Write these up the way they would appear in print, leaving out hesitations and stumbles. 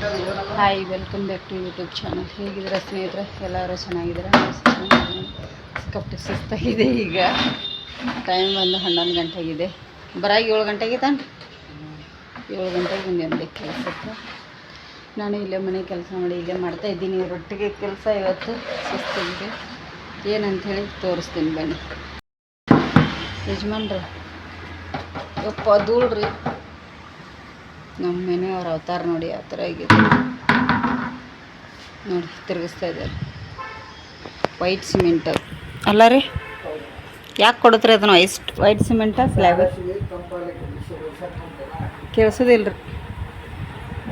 Hi, welcome back to YouTube channel. ಹೇಗಿದ್ದೀರಾ ಸ್ನೇಹಿತರೆ? ಎಲ್ಲರೂ ಚೆನ್ನಾಗಿದ್ದೀರಾ? ಸಿಕ್ಕಾಪಟ್ಟೆ ಸುಸ್ತಾಗಿದೆ. ಈಗ ಟೈಮ್ ಬಂದು 11 ಗಂಟೆಗಿದೆ. ಬರಾಗಿ 7 ಗಂಟೆಗೆ ತಾನ್ರಿ 7 ಗಂಟೆಗೆ ಬಂದೆ ಕೆಲಸಕ್ಕೆ. ನಾನು ಇಲ್ಲೇ ಮನೆ ಕೆಲಸ ಮಾಡಿ ಇಲ್ಲೇ ಮಾಡ್ತಾಯಿದ್ದೀನಿ. ರೊಟ್ಟಿಗೆ ಕೆಲಸ ಇವತ್ತು ಸುಸ್ತಾಗಿದೆ. ಏನಂಥೇಳಿ ತೋರಿಸ್ತೀನಿ ಬನ್ನಿ. ಯಜಮಾನ್ರಿ ಯಪ್ಪ ಧೂಳ್ರಿ, ನಮ್ಮ ಮನೆಯವ್ರ ಅವತಾರ ನೋಡಿ ಆ ಥರ ಆಗಿದೆ ನೋಡಿ. ತಿರುಗಿಸ್ತಾ ಇದ್ದಾರೆ. ವೈಟ್ ಸಿಮೆಂಟ್ ಅಲ್ಲ ರೀ? ಯಾಕೆ ಕೊಡುತ್ತಾರೆ ಅದನ್ನು? ವೈಟ್ ಸಿಮೆಂಟ ಸ್ಲ್ಯಾಬ್ ಕೇಳಿಸೋದಿಲ್ಲ ರೀ.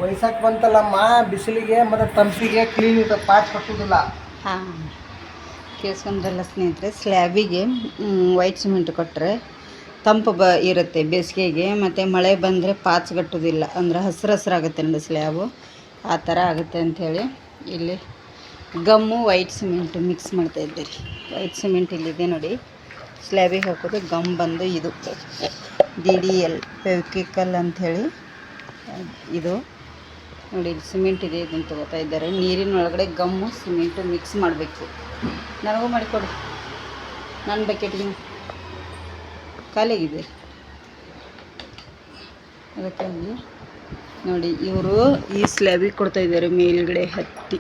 ವಯಸ್ಸಾಗಿ ಬಂತಲ್ಲಮ್ಮ, ಬಿಸಿಲಿಗೆ ಮತ್ತು ತಂಪಿಗೆ ಕ್ಲೀನ್ ಇರ್ತದೆ, ಪಾಟ್ ಕಟ್ಟೋದಿಲ್ಲ. ಹಾಂ, ಕೇಳಿಸ್ಕೊಂಡ್ರಲ್ಲ ಸ್ನೇಹಿತರೆ. ಸ್ಲ್ಯಾಬಿಗೆ ವೈಟ್ ಸಿಮೆಂಟ್ ಕೊಟ್ಟರೆ ತಂಪು ಇರುತ್ತೆ ಬೇಸಿಗೆಗೆ, ಮತ್ತು ಮಳೆ ಬಂದರೆ ಪಾಚ್ಗಟ್ಟೋದಿಲ್ಲ, ಅಂದ್ರೆ ಹಸಿರಾಗುತ್ತೆ ನೋಡಿ ಸ್ಲ್ಯಾಬು. ಆ ಥರ ಆಗುತ್ತೆ ಅಂಥೇಳಿ ಇಲ್ಲಿ ಗಮ್ಮು ವೈಟ್ ಸಿಮೆಂಟು ಮಿಕ್ಸ್ ಮಾಡ್ತಾಯಿದ್ದೀರಿ. ವೈಟ್ ಸಿಮೆಂಟ್ ಇಲ್ಲಿದೆ ನೋಡಿ. ಸ್ಲ್ಯಾಬಿಗೆ ಹಾಕೋದು ಗಮ್ ಬಂದು ಇದು DDL ಫೆವಿಕ್ವಿಕಲ್ ಅಂಥೇಳಿ ಇದು ನೋಡಿ. ಇಲ್ಲಿ ಸಿಮೆಂಟ್ ಇದೆ, ಇದನ್ನು ತೊಗೋತಾ ಇದ್ದಾರೆ. ನೀರಿನ ಒಳಗಡೆ ಗಮ್ಮು ಸಿಮೆಂಟು ಮಿಕ್ಸ್ ಮಾಡಬೇಕು. ನನಗೂ ಮಾಡಿಕೊಡಿ, ನನ್ನ ಬಕೆಟ್ಗೆ ಖಾಲಿಯಾಗಿದೆ. ಅದಕ್ಕಾಗಿ ನೋಡಿ ಇವರು ಈ ಸ್ಲ್ಯಾಬಿಗೆ ಕೊಡ್ತಾಯಿದ್ದಾರೆ ಮೇಲ್ಗಡೆ ಹತ್ತಿ.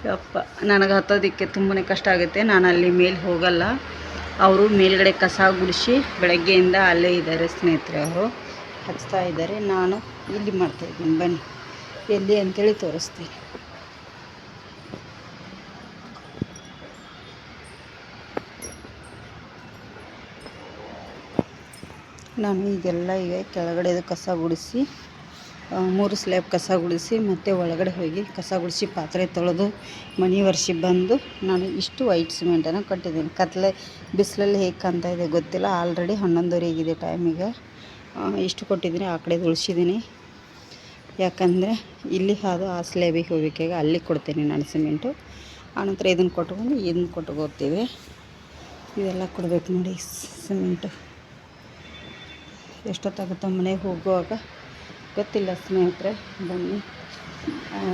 ಯಪ್ಪ, ನನಗೆ ಹತ್ತೋದಕ್ಕೆ ತುಂಬಾ ಕಷ್ಟ ಆಗುತ್ತೆ. ನಾನು ಅಲ್ಲಿ ಮೇಲೆ ಹೋಗಲ್ಲ. ಅವರು ಮೇಲ್ಗಡೆ ಕಸ ಗುಡಿಸಿ ಬೆಳಗ್ಗೆಯಿಂದ ಅಲ್ಲೇ ಇದ್ದಾರೆ ಸ್ನೇಹಿತರೆ. ಅವರು ಹಚ್ತಾ ಇದ್ದಾರೆ, ನಾನು ಇಲ್ಲಿ ಮಾಡ್ತಾಯಿದ್ದೀನಿ. ಬನ್ನಿ ಎಲ್ಲಿ ಅಂತೇಳಿ ತೋರಿಸ್ತೀನಿ. ನಾನು ಇದೆಲ್ಲ ಈಗ ಕೆಳಗಡೆದು ಕಸ ಗುಡಿಸಿ 3 ಸ್ಲ್ಯಾಬ್ ಕಸ ಗುಡಿಸಿ ಮತ್ತು ಒಳಗಡೆ ಹೋಗಿ ಕಸ ಗುಡಿಸಿ ಪಾತ್ರೆ ತೊಳೆದು ಮನೆ ವರ್ಷಿ ಬಂದು ನಾನು ಇಷ್ಟು ವೈಟ್ ಸಿಮೆಂಟನ್ನು ಕಟ್ಟಿದ್ದೀನಿ. ಕತ್ಲೆ ಬಿಸಿಲಲ್ಲಿ ಹೇಗೆ ಕಾಣ್ತಾ ಇದೆ ಗೊತ್ತಿಲ್ಲ. ಆಲ್ರೆಡಿ 11:30 ಟೈಮಿಗೆ ಇಷ್ಟು ಕೊಟ್ಟಿದ್ದೀನಿ. ಆ ಕಡೆ ಉಳಿಸಿದ್ದೀನಿ. ಯಾಕಂದರೆ ಇಲ್ಲಿ ಅದು ಆ ಸ್ಲ್ಯಾಬಿಗೆ ಹೋಗ್ಬೇಕಾಗ ಅಲ್ಲಿ ಕೊಡ್ತೀನಿ ನಾನು ಸಿಮೆಂಟು. ಆನಂತರ ಇದನ್ನು ಕೊಟ್ಕೊಂಡು ಇದನ್ನು ಕೊಟ್ಕೋತೀವಿ. ಇದೆಲ್ಲ ಕೊಡಬೇಕು ನೋಡಿ ಸಿಮೆಂಟು. ಎಷ್ಟೊತ್ತಾಗುತ್ತೋ ಮನೆಗೆ ಹೋಗುವಾಗ ಗೊತ್ತಿಲ್ಲ ಸ್ನೇಹಿತರೆ. ಬನ್ನಿ,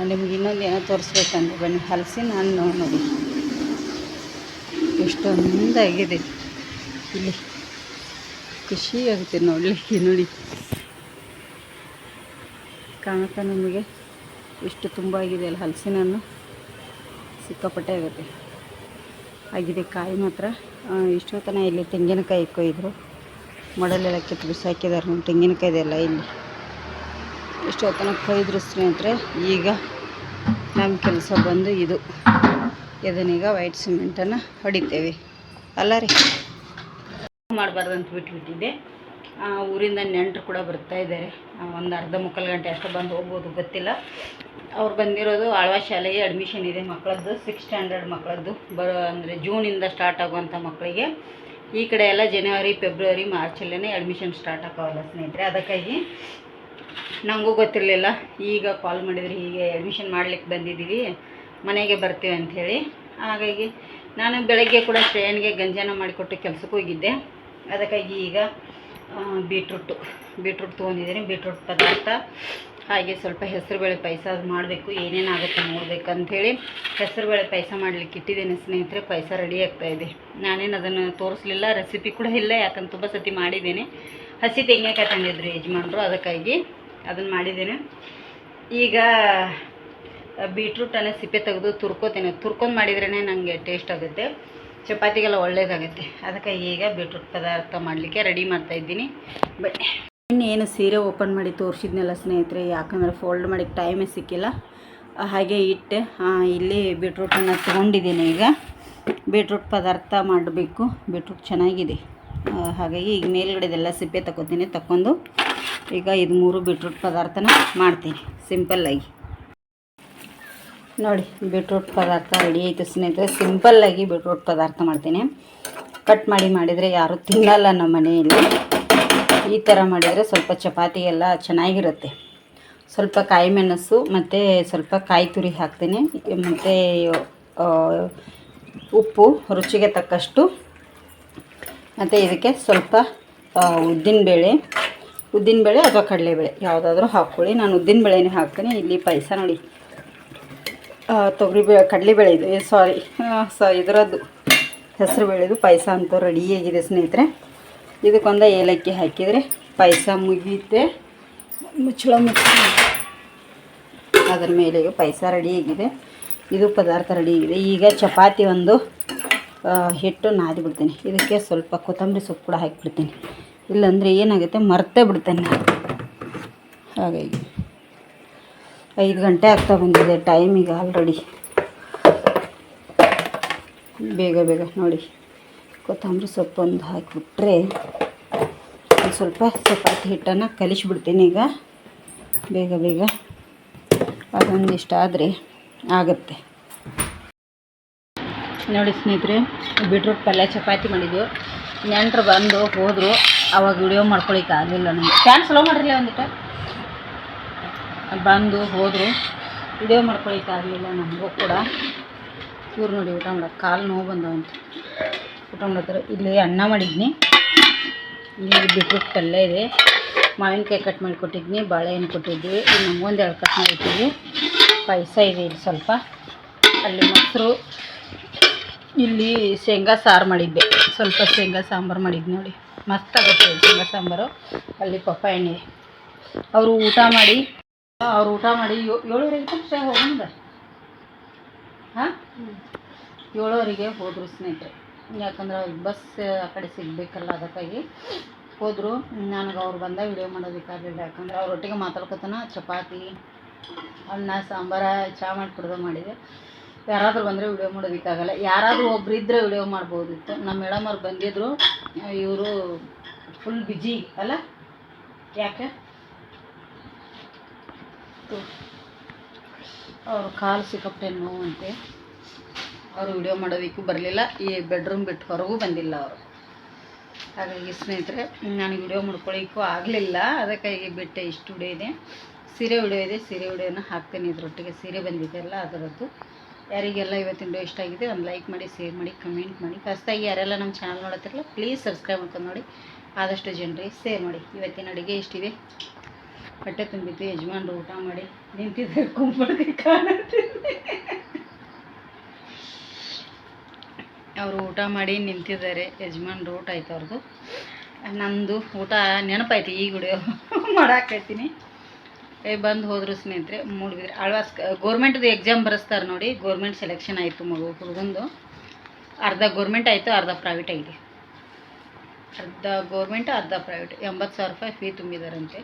ನಿಮ್ಗೆ ಇನ್ನೊಂದು ಏನೋ ತೋರಿಸ್ಬೇಕಂದ್ರೆ ಬನ್ನಿ. ಹಲಸಿನ ಹಣ್ಣು ನೋಡಿ ಎಷ್ಟೊಂದಾಗಿದೆ ಇಲ್ಲಿ. ಖುಷಿ ಆಗುತ್ತೆ ನೋಡಲಿಕ್ಕೆ. ನೋಡಿ ಕಾಣುತ್ತಾ ನಿಮಗೆ? ಎಷ್ಟು ತುಂಬ ಆಗಿದೆ ಅಲ್ಲ ಹಲಸಿನ ಹಣ್ಣು. ಸಿಕ್ಕಾಪಟ್ಟೆ ಆಗಿದೆ ಕಾಯಿ ಮಾತ್ರ. ಇಷ್ಟೊತ್ತನ ಇಲ್ಲಿ ತೆಂಗಿನಕಾಯಿ ಕೊಯ್ದರು, ಮಡಲೆಲ್ಲ ಕಿತ್ತು ಬಿಸಾಕಿದ್ದಾರೆ. ನಮ್ಮ ತೆಂಗಿನಕಾಯಿದೆಲ್ಲ ಇಲ್ಲಿ ಇಷ್ಟೊತ್ತನ ಕೊಯ್ದ್ರು ಸ್ನೇಹಿತರೆ. ಈಗ ನಮ್ಮ ಕೆಲಸ ಬಂದು ಇದು, ಇದನ್ನೀಗ ವೈಟ್ ಸಿಮೆಂಟನ್ನು ಹೊಡಿತೇವೆ ಅಲ್ಲ ರೀ. ಮಾಡಬಾರ್ದು ಅಂತ ಬಿಟ್ಬಿಟ್ಟಿದ್ದೆ. ಊರಿಂದ ನೆಂಟರು ಕೂಡ ಬರ್ತಾಯಿದ್ದಾರೆ. ಒಂದು ಅರ್ಧ ಮುಕ್ಕಾಲು ಗಂಟೆ ಅಷ್ಟು ಬಂದು ಹೋಗ್ಬೋದು, ಗೊತ್ತಿಲ್ಲ. ಅವ್ರು ಬಂದಿರೋದು ಆಳ್ವಾ ಶಾಲೆಗೆ ಅಡ್ಮಿಷನ್ ಇದೆ ಮಕ್ಕಳದ್ದು, 6th ಸ್ಟ್ಯಾಂಡರ್ಡ್ ಮಕ್ಕಳದ್ದು. ಅಂದರೆ ಜೂನಿಂದ ಸ್ಟಾರ್ಟ್ ಆಗುವಂಥ ಮಕ್ಕಳಿಗೆ. ಈ ಕಡೆ ಎಲ್ಲ ಜನವರಿ, ಫೆಬ್ರವರಿ, ಮಾರ್ಚಲ್ಲೇ ಅಡ್ಮಿಷನ್ ಸ್ಟಾರ್ಟ್ ಆಗೋವಲ್ಲ ಸ್ನೇಹಿತರೆ. ಅದಕ್ಕಾಗಿ ನನಗೂ ಗೊತ್ತಿರಲಿಲ್ಲ. ಈಗ ಕಾಲ್ ಮಾಡಿದರೆ ಹೀಗೆ ಅಡ್ಮಿಷನ್ ಮಾಡ್ಲಿಕ್ಕೆ ಬಂದಿದ್ದೀವಿ, ಮನೆಗೆ ಬರ್ತೀವಿ ಅಂಥೇಳಿ. ಹಾಗಾಗಿ ನಾನು ಬೆಳಗ್ಗೆ ಕೂಡ ಶ್ರೇಯನ್ಗೆ ಗಂಜಾನ ಮಾಡಿಕೊಟ್ಟು ಕೆಲಸಕ್ಕೆ ಹೋಗಿದ್ದೆ. ಅದಕ್ಕಾಗಿ ಈಗ ಬೀಟ್ರೂಟ್ ತೊಗೊಂಡಿದ್ದೀನಿ. ಬೀಟ್ರೂಟ್ ಪದಾರ್ಥ, ಹಾಗೆ ಸ್ವಲ್ಪ ಹೆಸರುಬೇಳೆ ಪಾಯಸ ಅದು ಮಾಡಬೇಕು. ಏನೇನಾಗುತ್ತೆ ನೋಡಬೇಕು ಅಂಥೇಳಿ ಹೆಸರುಬೇಳೆ ಪಾಯಸ ಮಾಡಲಿಕ್ಕೆ ಇಟ್ಟಿದ್ದೇನೆ ಸ್ನೇಹಿತರೆ. ಪಾಯಸ ರೆಡಿ ಆಗ್ತಾಯಿದೆ. ನಾನೇನು ಅದನ್ನು ತೋರಿಸ್ಲಿಲ್ಲ, ರೆಸಿಪಿ ಕೂಡ ಇಲ್ಲ. ಯಾಕಂದ್ರೆ ತುಂಬ ಸತಿ ಮಾಡಿದ್ದೇನೆ. ಹಸಿ ತೆಂಗಿನಕಾಯಿ ತಂದಿದ್ರು ಯಜಮಾನರು, ಅದಕ್ಕಾಗಿ ಅದನ್ನು ಮಾಡಿದ್ದೇನೆ. ಈಗ ಬೀಟ್ರೂಟನ್ನು ಸಿಪ್ಪೆ ತೆಗೆದು ತುರ್ಕೋತೇನೆ. ತುರ್ಕೊಂಡು ಮಾಡಿದ್ರೇ ನನಗೆ ಟೇಸ್ಟ್ ಆಗುತ್ತೆ, ಚಪಾತಿಗೆಲ್ಲ ಒಳ್ಳೆಯದಾಗುತ್ತೆ. ಅದಕ್ಕೆ ಈಗ ಬೀಟ್ರೂಟ್ ಪದಾರ್ಥ ಮಾಡಲಿಕ್ಕೆ ರೆಡಿ ಮಾಡ್ತಾಯಿದ್ದೀನಿ. ಇನ್ನೇನು ಸೀರೆ ಓಪನ್ ಮಾಡಿ ತೋರಿಸಿದ್ನಲ್ಲ ಸ್ನೇಹಿತರೆ, ಯಾಕಂದರೆ ಫೋಲ್ಡ್ ಮಾಡಿಕ್ಕೆ ಟೈಮೇ ಸಿಕ್ಕಿಲ್ಲ. ಹಾಗೆ ಇಟ್ಟೆ. ಇಲ್ಲಿ ಬೀಟ್ರೂಟನ್ನು ತೊಗೊಂಡಿದ್ದೀನಿ. ಈಗ ಬೀಟ್ರೂಟ್ ಪದಾರ್ಥ ಮಾಡಬೇಕು. ಬೀಟ್ರೂಟ್ ಚೆನ್ನಾಗಿದೆ, ಹಾಗಾಗಿ ಈಗ ಮೇಲ್ಗಡೆದೆಲ್ಲ ಸಿಪ್ಪೆ ತಗೊಂಡು ಈಗ ಇದು 3 ಬೀಟ್ರೂಟ್ ಪದಾರ್ಥನ ಮಾಡ್ತೀನಿ ಸಿಂಪಲ್ಲಾಗಿ. ನೋಡಿ ಬೀಟ್ರೂಟ್ ಪದಾರ್ಥ ರೆಡಿ ಆಯಿತು ಸ್ನೇಹಿತರೆ. ಸಿಂಪಲ್ಲಾಗಿ ಬೀಟ್ರೂಟ್ ಪದಾರ್ಥ ಮಾಡ್ತೀನಿ. ಕಟ್ ಮಾಡಿದರೆ ಯಾರೂ ತಿನ್ನಲ್ಲ ನಮ್ಮ ಮನೆಯಲ್ಲಿ. ಈ ಥರ ಮಾಡಿದರೆ ಸ್ವಲ್ಪ ಚಪಾತಿ ಎಲ್ಲ ಚೆನ್ನಾಗಿರುತ್ತೆ. ಸ್ವಲ್ಪ ಕಾಯಿ ಮೆಣಸು ಮತ್ತು ಸ್ವಲ್ಪ ಕಾಯಿ ತುರಿ ಹಾಕ್ತೀನಿ, ಮತ್ತು ಉಪ್ಪು ರುಚಿಗೆ ತಕ್ಕಷ್ಟು, ಮತ್ತು ಇದಕ್ಕೆ ಸ್ವಲ್ಪ ಉದ್ದಿನಬೇಳೆ, ಉದ್ದಿನಬೇಳೆ ಅಥವಾ ಕಡಲೆಬೇಳೆ ಯಾವುದಾದ್ರೂ ಹಾಕ್ಕೊಳ್ಳಿ. ನಾನು ಉದ್ದಿನಬೇಳೆನೇ ಹಾಕ್ತೀನಿ. ಇಲ್ಲಿ ಪಾಯಸ ನೋಡಿ, ತೊಗರಿಬೇಳೆ ಕಡಲೆಬೇಳೆ ಇದು ಸಾರಿ ಇದರದ್ದು ಹೆಸರು ಬೇಳೆದು ಪಾಯಸ ಅಂತೂ ರೆಡಿಯಾಗಿದೆ ಸ್ನೇಹಿತರೆ. ಇದಕ್ಕೊಂದು ಏಲಕ್ಕಿ ಹಾಕಿದರೆ ಪಾಯಸ ಮುಗಿಯುತ್ತೆ. ಮುಚ್ಚಳ ಮುಚ್ಚಿ ಅದರ ಮೇಲೆ ಪಾಯಸ ರೆಡಿಯಾಗಿದೆ. ಇದು ಪದಾರ್ಥ ರೆಡಿಯಾಗಿದೆ. ಈಗ ಚಪಾತಿ ಒಂದು ಹಿಟ್ಟು ನಾದಿ ಬಿಡ್ತೀನಿ. ಇದಕ್ಕೆ ಸ್ವಲ್ಪ ಕೊತ್ತಂಬರಿ ಸೊಪ್ಪು ಕೂಡ ಹಾಕಿಬಿಡ್ತೀನಿ. ಇಲ್ಲಾಂದರೆ ಏನಾಗುತ್ತೆ ಮರ್ತೇ ಬಿಡ್ತೇನೆ. ಹಾಗಾಗಿ 5 ಗಂಟೆ ಆಗ್ತಾ ಬಂದಿದೆ ಟೈಮಿಗೆ ಆಲ್ರೆಡಿ. ಬೇಗ ಬೇಗ ನೋಡಿ ಕೊತ್ತಂಬರಿ ಸೊಪ್ಪು ಒಂದು ಹಾಕಿಬಿಟ್ರೆ ಒಂದು ಸ್ವಲ್ಪ ಚಪಾತಿ ಹಿಟ್ಟನ್ನು ಕಲಿಸಿಬಿಡ್ತೀನಿ. ಈಗ ಬೇಗ ಬೇಗ ಅದೊಂದಿಷ್ಟ ಆದರೆ ಆಗುತ್ತೆ ನೋಡಿ ಸ್ನೇಹಿತರೆ. ಬೀಟ್ರೂಟ್ ಪಲ್ಯ ಚಪಾತಿ ಮಾಡಿದ್ವಿ. ನೆಂಟರು ಬಂದು ಹೋದರು, ಅವಾಗ ವಿಡಿಯೋ ಮಾಡ್ಕೊಳಿಕ್ಕೆ ಆಗಲಿಲ್ಲ ನನಗೆ. ಫ್ಯಾನ್ ಸ್ಲೋ ಮಾಡಿರಲಿಲ್ಲ ಒಂದಿಟ್ಟು. ಬಂದು ಹೋದರು, ವಿಡಿಯೋ ಮಾಡ್ಕೊಳಿಕ್ಕೆ ಆಗಲಿಲ್ಲ ನಮಗೂ ಕೂಡ. ಇವ್ರು ನೋಡಿ ಊಟ ಮಾಡೋಕೆ ಕಾಲು ನೋವು ಬಂದವಂತ ಊಟ ಮಾಡ್ತಾರೆ. ಇಲ್ಲಿ ಅನ್ನ ಮಾಡಿದ್ನಿ, ಇಲ್ಲಿ ಬೀಟ್ರೂಟ್ ಪಲ್ಯ ಇದೆ, ಮಾವಿನಕಾಯಿ ಕಟ್ ಮಾಡಿ ಕೊಟ್ಟಿದ್ನಿ, ಬಾಳೆಹಣ್ಣು ಕೊಟ್ಟಿದ್ವಿ, ಇಲ್ಲಿ ನಮಗೊಂದು 2 ಕಟ್ ಮಾಡಿಟ್ಟಿದ್ವಿ. ಪಾಯಸ ಇದೆ ಇಲ್ಲಿ ಸ್ವಲ್ಪ, ಅಲ್ಲಿ ಮೊಸರು, ಇಲ್ಲಿ ಶೇಂಗಾ ಸಾರು ಮಾಡಿದ್ದೆ, ಸ್ವಲ್ಪ ಶೇಂಗಾ ಸಾಂಬಾರು ಮಾಡಿದ್ದೆ ನೋಡಿ, ಮಸ್ತ್ ಆಗುತ್ತೆ ಶೇಂಗಾ ಸಾಂಬಾರು. ಅಲ್ಲಿ ಪಪ್ಪಾಯ ಎಣ್ಣೆ. ಅವರು ಊಟ ಮಾಡಿ 7:30 ಅಷ್ಟೇ ಹೋಗೋಣ. ಹಾಂ 7:00 ಹೋದರು ಸ್ನೇಹಿತರೆ. ಯಾಕಂದ್ರೆ ಅವ್ರಿಗೆ ಬಸ್ ಆ ಕಡೆ ಸಿಗಬೇಕಲ್ಲ, ಅದಕ್ಕಾಗಿ ಹೋದರು. ನನಗೆ ಅವ್ರು ಬಂದಾಗ ವಿಡಿಯೋ ಮಾಡೋದಕ್ಕಾಗಲಿಲ್ಲ. ಯಾಕಂದ್ರೆ ಅವ್ರೊಟ್ಟಿಗೆ ಮಾತಾಡ್ಕೊತಾನೆ ಚಪಾತಿ, ಅನ್ನ, ಸಾಂಬಾರು, ಚಹಾ ಮಾಡಿ ಕುಡ್ದು ಮಾಡಿದೆ. ಯಾರಾದರೂ ಬಂದರೆ ವಿಡಿಯೋ ಮಾಡೋದಕ್ಕಾಗಲ್ಲ. ಯಾರಾದರೂ ಒಬ್ರು ಇದ್ದರೆ ವಿಡಿಯೋ ಮಾಡ್ಬೋದಿತ್ತು. ನಮ್ಮ ಮೇಡಮ್ ಅವ್ರು ಬಂದಿದ್ದರು, ಇವರು ಫುಲ್ ಬಿಜಿ ಅಲ್ಲ, ಯಾಕೆ ಅವ್ರ ಕಾಲು ಸಿಕ್ಕಾಪಟ್ಟೆ ನೋವಂತೆ. ಅವರು ವಿಡಿಯೋ ಮಾಡೋದಕ್ಕೂ ಬರಲಿಲ್ಲ, ಈ ಬೆಡ್ರೂಮ್ ಬಿಟ್ಟು ಹೊರಗೂ ಬಂದಿಲ್ಲ ಅವರು. ಹಾಗಾಗಿ ಸ್ನೇಹಿತರೆ ನನಗೆ ವಿಡಿಯೋ ಮಾಡ್ಕೊಳ್ಳಿಕ್ಕೂ ಆಗಲಿಲ್ಲ, ಅದಕ್ಕಾಗಿ ಬಿಟ್ಟೆ. ಇಷ್ಟು ವಿಡಿಯೋ ಇದೆ, ಸೀರೆ ವಿಡಿಯೋ ಇದೆ, ಸೀರೆ ವಿಡಿಯೋನ ಹಾಕ್ತೇನೆ. ಇದರೊಟ್ಟಿಗೆ ಸೀರೆ ಬಂದಿದೆಯಲ್ಲ ಅದರದ್ದು. ಯಾರಿಗೆಲ್ಲ ಇವತ್ತಿನ ವಿಡಿಯೋ ಇಷ್ಟ ಆಗಿದೆ ಒಂದು ಲೈಕ್ ಮಾಡಿ, ಶೇರ್ ಮಾಡಿ, ಕಮೆಂಟ್ ಮಾಡಿ. ಹೊಸದಾಗಿ ಯಾರೆಲ್ಲ ನಮ್ಮ ಚಾನಲ್ ನೋಡತ್ತಿರಲ್ಲ ಪ್ಲೀಸ್ ಸಬ್ಸ್ಕ್ರೈಬ್ ಮಾಡ್ಕೊಂಡು ನೋಡಿ. ಆದಷ್ಟು ಜನರಿಗೆ ಶೇರ್ ಮಾಡಿ. ಇವತ್ತಿನ ಅಡುಗೆ ಇಷ್ಟಿದೆ. ಹೊಟ್ಟೆ ತುಂಬಿತ್ತು. ಯಜಮಾನ್ರು ಊಟ ಮಾಡಿ ನಿಂತಿದ್ದಾರೆ, ಕುಂಬಳಕಾಯಿ ಕಾಣುತ್ತಿದೆ. ಅವರು ಊಟ ಮಾಡಿ ನಿಂತಿದ್ದಾರೆ. ಯಜಮಾನ್ರು ಊಟ ಆಯ್ತು ಅವ್ರದ್ದು. ನಂದು ಊಟ ನೆನಪಾಯ್ತು, ಈಗ ವಿಡಿಯೋ ಮಾಡಾಕೈತೀನಿ. ಬಂದು ಹೋದರು ಸ್ನೇಹಿತರೆ. ಮೂಡಿಬಿದ್ರೆ ಆಳ್ವಾಸ್ ಗೋರ್ಮೆಂಟ್ದು ಎಕ್ಸಾಮ್ ಬರೆಸ್ತಾರೆ ನೋಡಿ. ಗೋರ್ಮೆಂಟ್ ಸೆಲೆಕ್ಷನ್ ಆಯಿತು ಹುಡುಗಂದು. ಅರ್ಧ ಗೋರ್ಮೆಂಟ್ ಆಯಿತು, ಅರ್ಧ ಪ್ರೈವೇಟ್ ಆಗಿದೆ. ಅರ್ಧ ಗೋರ್ಮೆಂಟ್ ಅರ್ಧ ಪ್ರೈವೇಟ್. 80,000 ರೂಪಾಯಿ ಫೀ ತುಂಬಿದಾರಂತೆ.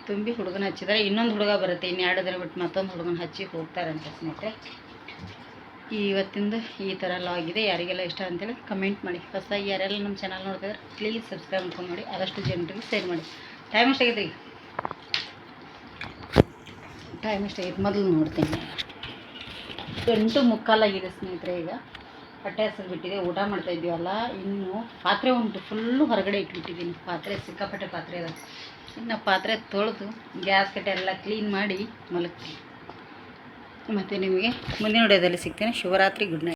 ತುಂಬಿ ಹುಡುಗನ ಹಚ್ಚಿದ್ದಾರೆ. ಇನ್ನೊಂದು ಹುಡುಗ ಬರುತ್ತೆ, ಇನ್ನು 2 ದಿನ ಬಿಟ್ಟು ಮತ್ತೊಂದು ಹುಡುಗನ ಹಚ್ಚಿ ಹೋಗ್ತಾರಂತೆ ಸ್ನೇಹಿತರೆ. ಇವತ್ತಿಂದು ಈ ಥರ ಲಾಗಿದೆ. ಯಾರಿಗೆಲ್ಲ ಇಷ್ಟ ಅಂತೇಳಿ ಕಮೆಂಟ್ ಮಾಡಿ. ಹೊಸದಾಗಿ ಯಾರೆಲ್ಲ ನಮ್ಮ ಚಾನಲ್ ನೋಡ್ತಿದ್ರೆ ಪ್ಲೀಸ್ ಸಬ್ಸ್ಕ್ರೈಬ್ ಮಾಡ್ಕೊಂಡು ನೋಡಿ. ಆದಷ್ಟು ಜನರಿಗೆ ಶೇರ್ ಮಾಡಿ. ಟೈಮ್ ಎಷ್ಟಾಗೈತೆ ಈಗ? ಟೈಮ್ ಎಷ್ಟಾಗೈತೆ ಮೊದಲು ನೋಡ್ತೀನಿ. 8:45 ಸ್ನೇಹಿತರೆ. ಈಗ ಹೊಟ್ಟೆ ಹಸಿರು ಬಿಟ್ಟಿದೆ. ಊಟ ಮಾಡ್ತಾಯಿದ್ದೀವಲ್ಲ, ಇನ್ನು ಪಾತ್ರೆ ಉಂಟು, ಫುಲ್ಲು ಹೊರಗಡೆ ಇಟ್ಬಿಟ್ಟಿದ್ದೀನಿ. ಪಾತ್ರೆ ಸಿಕ್ಕಾಪಟ್ಟೆ ಪಾತ್ರೆ ಇದೆ. ಇನ್ನು ಪಾತ್ರೆ ತೊಳೆದು ಗ್ಯಾಸ್ ಕಟ್ಟೆ ಎಲ್ಲ ಕ್ಲೀನ್ ಮಾಡಿ ಮಲಗ್ತೀನಿ. ಮತ್ತು ನಿಮಗೆ ಮುಂದಿನ ವಿಡಿಯೋದಲ್ಲಿ ಸಿಗ್ತೇನೆ. ಶಿವರಾತ್ರಿ. Good night.